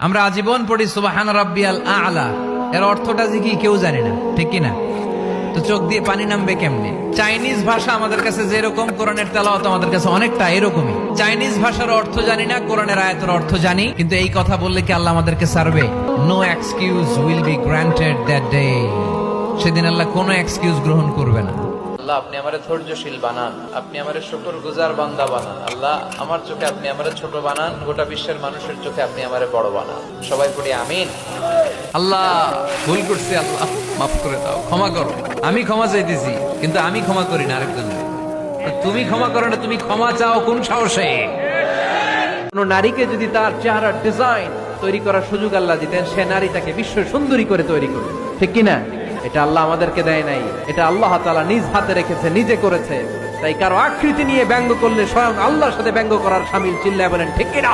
আমরা আজীবন পড়ি সুবহান রাব্বিয়াল আ'লা, এর অর্থটা কি কেউ জানি না, ঠিক কি না? তো চোখ দিয়ে পানি নামবে কেমনে? চাইনিজ ভাষা আমাদের কাছে যেরকম, কোরআনের তেলাওয়াত আমাদের কাছে অনেকটা এরকমই। চাইনিজ ভাষার অর্থ জানি না, কোরআনের আয়াতের অর্থ জানি, কিন্তু এই কথা বললে কি আল্লাহ আমাদেরকে ছাড়বে? No excuse will be granted that day. সেদিন আল্লাহ কোনো এক্সকিউজ গ্রহণ করবে না। আল্লাহ, আপনি আমারে ধৈর্যশীল বানান, আপনি আমারে শুকরগুজার বান্দা বানান। আল্লাহ, আমার চোখে আপনি আমারে ছোট বানান, গোটা বিশ্বের মানুষের চোখে আপনি আমারে বড় বানান। সবাই পড়ি আমিন। আল্লাহ, ভুল করছি, আল্লাহ মাফ করে দাও, ক্ষমা করো। আমি ক্ষমা চাইতেছি, কিন্তু আমি ক্ষমা করি না আরেকজনের। তুমি ক্ষমা করো না, তুমি ক্ষমা চাও কোন সাহসে? কোন নারীকে যদি তার চেহারার ডিজাইন তৈরি করার সুযোগ আল্লাহ দিতেন, সে নারী তাকে বিশ্ব সুন্দরী করে তৈরি করবে, ঠিক কিনা? এটা আল্লাহ আমাদেরকে দেয় নাই, এটা আল্লাহ তাআলা নিজ হাতে রেখেছে, নিজে করেছে। তাই কারো আকৃতি নিয়ে ব্যঙ্গ করলে স্বয়ং আল্লাহর সাথে ব্যঙ্গ করার শামিল। চিল্লায় বলেন ঠিক কিনা?